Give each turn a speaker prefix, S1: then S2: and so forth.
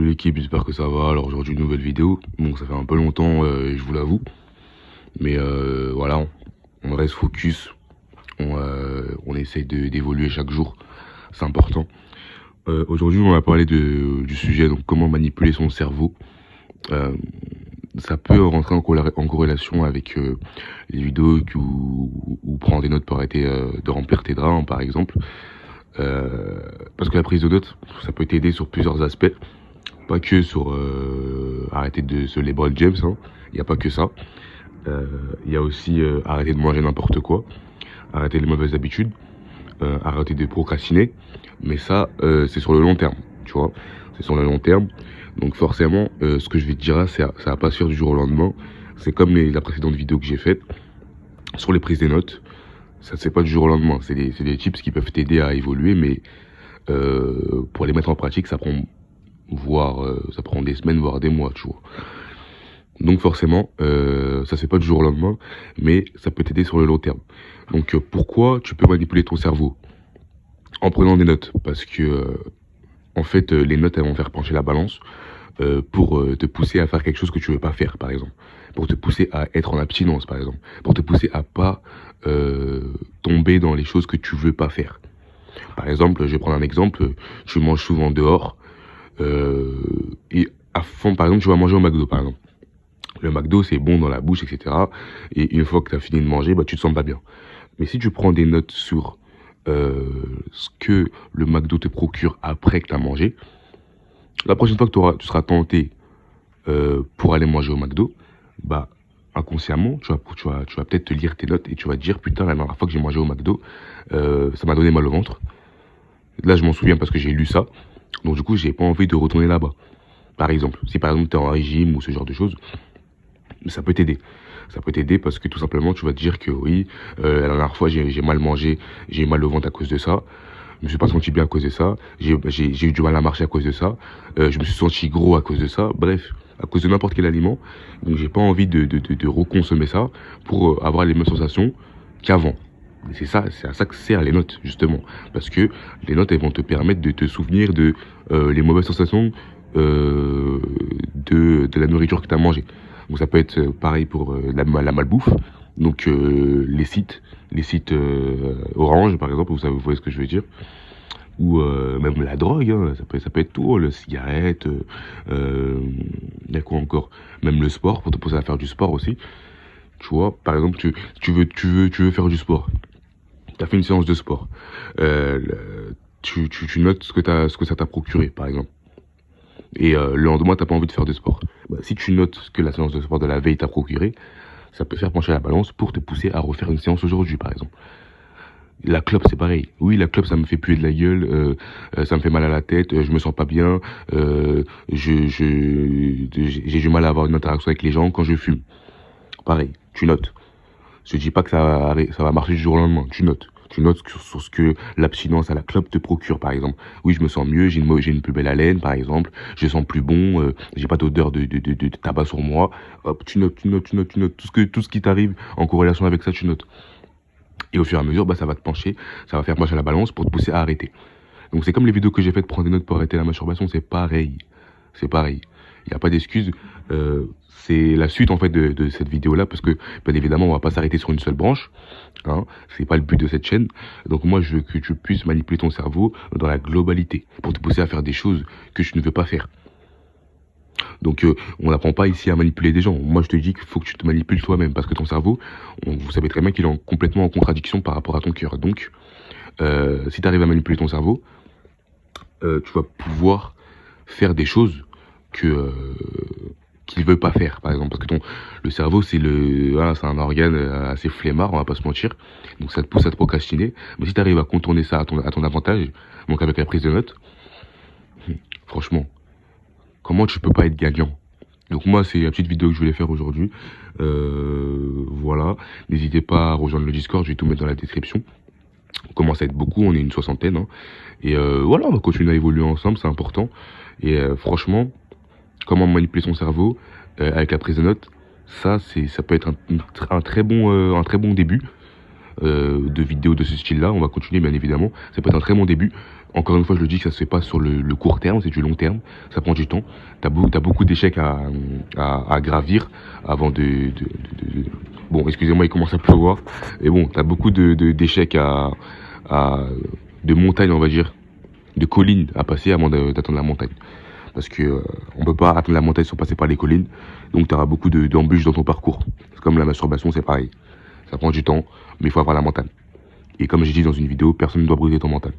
S1: Salut l'équipe, j'espère que ça va. Alors aujourd'hui une nouvelle vidéo. Bon, ça fait un peu longtemps, je vous l'avoue. Mais voilà, on reste focus. On essaye d'évoluer chaque jour. C'est important. Aujourd'hui on va parler du sujet, donc comment manipuler son cerveau. Euh, Ça peut rentrer en corrélation avec les vidéos où prendre des notes pour arrêter de remplir tes draps, hein, par exemple. Parce que la prise de notes, ça peut t'aider sur plusieurs aspects. Pas que sur arrêter de se LeBron James, hein. Il n'y a pas que ça. Il y a aussi arrêter de manger n'importe quoi, arrêter les mauvaises habitudes, arrêter de procrastiner. Mais ça, c'est sur le long terme, tu vois. C'est sur le long terme. Donc forcément, ce que je vais te dire là, ça va pas se faire du jour au lendemain. C'est comme la précédente vidéo que j'ai faite sur les prises des notes. Ça ne se fait pas du jour au lendemain. C'est des tips qui peuvent t'aider à évoluer, mais pour les mettre en pratique, ça prend des semaines, voire des mois, tu vois. Donc forcément, ça se fait pas du jour au lendemain, mais ça peut t'aider sur le long terme. Donc pourquoi tu peux manipuler ton cerveau? En prenant des notes, parce que en fait, les notes elles vont faire pencher la balance pour te pousser à faire quelque chose que tu veux pas faire, par exemple, pour te pousser à être en abstinence, par exemple, pour te pousser à pas tomber dans les choses que tu veux pas faire. Par exemple, je vais prendre un exemple, tu manges souvent dehors et à fond, par exemple, tu vas manger au McDo, par exemple. Le McDo, c'est bon dans la bouche, etc. Et une fois que tu as fini de manger, bah, tu te sens pas bien. Mais si tu prends des notes sur ce que le McDo te procure après que tu as mangé, la prochaine fois que tu seras tenté pour aller manger au McDo, bah, inconsciemment, tu vas peut-être te lire tes notes et tu vas te dire, putain, la dernière fois que j'ai mangé au McDo, ça m'a donné mal au ventre. Là, je m'en souviens parce que j'ai lu ça. Donc, du coup, j'ai pas envie de retourner là-bas. Par exemple, si par exemple tu es en régime ou ce genre de choses, ça peut t'aider. Ça peut t'aider parce que tout simplement, tu vas te dire que oui, la dernière fois, j'ai mal mangé, j'ai eu mal au ventre à cause de ça. Je me suis pas senti bien à cause de ça. J'ai eu du mal à marcher à cause de ça. Je me suis senti gros à cause de ça. Bref, à cause de n'importe quel aliment. Donc, j'ai pas envie de reconsommer ça pour avoir les mêmes sensations qu'avant. C'est ça, c'est à ça que servent les notes, justement. Parce que les notes, elles vont te permettre de te souvenir de les mauvaises sensations de la nourriture que tu as mangée. Donc ça peut être pareil pour la malbouffe. Donc les sites orange par exemple, vous voyez ce que je veux dire. Ou même la drogue, hein, ça peut être tout, la cigarette, y a quoi encore? Même le sport, pour te pousser à faire du sport aussi. Tu vois, par exemple, tu veux faire du sport. Tu as fait une séance de sport. Tu notes ce que ça t'a procuré, par exemple. Et le lendemain, t'as pas envie de faire de sport. Bah, si tu notes ce que la séance de sport de la veille t'a procuré, ça peut faire pencher la balance pour te pousser à refaire une séance aujourd'hui, par exemple. La clope, c'est pareil. Oui, la clope, ça me fait puer de la gueule, ça me fait mal à la tête, je me sens pas bien, j'ai du mal à avoir une interaction avec les gens quand je fume. Pareil, tu notes. Je dis pas que ça va marcher du jour au lendemain, tu notes. Tu notes sur ce que l'abstinence à la clope te procure, par exemple. Oui, je me sens mieux, j'ai une plus belle haleine, par exemple. Je sens plus bon, j'ai pas d'odeur de tabac sur moi. Hop, tu notes, tu notes, tu notes, tu notes. Tout ce qui t'arrive en corrélation avec ça, tu notes. Et au fur et à mesure, bah, ça va te pencher, ça va faire pencher la balance pour te pousser à arrêter. Donc c'est comme les vidéos que j'ai faites, prendre des notes pour arrêter la masturbation, c'est pareil. C'est pareil. Il n'y a pas d'excuse. C'est la suite en fait de cette vidéo-là, parce que bien évidemment, on va pas s'arrêter sur une seule branche. Hein, c'est pas le but de cette chaîne. Donc moi, je veux que tu puisses manipuler ton cerveau dans la globalité, pour te pousser à faire des choses que tu ne veux pas faire. Donc on n'apprend pas ici à manipuler des gens. Moi, je te dis qu'il faut que tu te manipules toi-même, parce que ton cerveau, vous savez très bien qu'il est complètement en contradiction par rapport à ton cœur. Donc, si tu arrives à manipuler ton cerveau, tu vas pouvoir faire des choses qu'il veut pas faire, par exemple, parce que le cerveau, c'est un organe assez flemmard, on va pas se mentir, donc ça te pousse à te procrastiner. Mais si tu arrives à contourner ça à ton avantage, donc avec la prise de notes, franchement, comment tu peux pas être gagnant? Donc moi, c'est la petite vidéo que je voulais faire aujourd'hui. Voilà, n'hésitez pas à rejoindre le Discord, je vais tout mettre dans la description. On commence à être beaucoup, on est une soixantaine, hein. Et voilà, on va continuer à évoluer ensemble, c'est important. Et franchement, comment manipuler son cerveau avec la prise de notes, ça peut être un très bon début. de vidéos de ce style-là. On va continuer bien évidemment. Ça peut être un très bon début. Encore une fois, je le dis que ça se fait pas sur le court terme, c'est du long terme. Ça prend du temps. T'as beaucoup d'échecs à gravir avant Bon, excusez-moi, il commence à pleuvoir. Et bon, t'as beaucoup d'échecs de montagnes, on va dire, de collines à passer avant d'atteindre la montagne. Parce que on peut pas atteindre la montagne sans passer par les collines. Donc tu auras beaucoup d'embûches dans ton parcours. C'est comme la masturbation, c'est pareil. Ça prend du temps, mais il faut avoir la mentale. Et comme j'ai dit dans une vidéo, personne ne doit briser ton mental.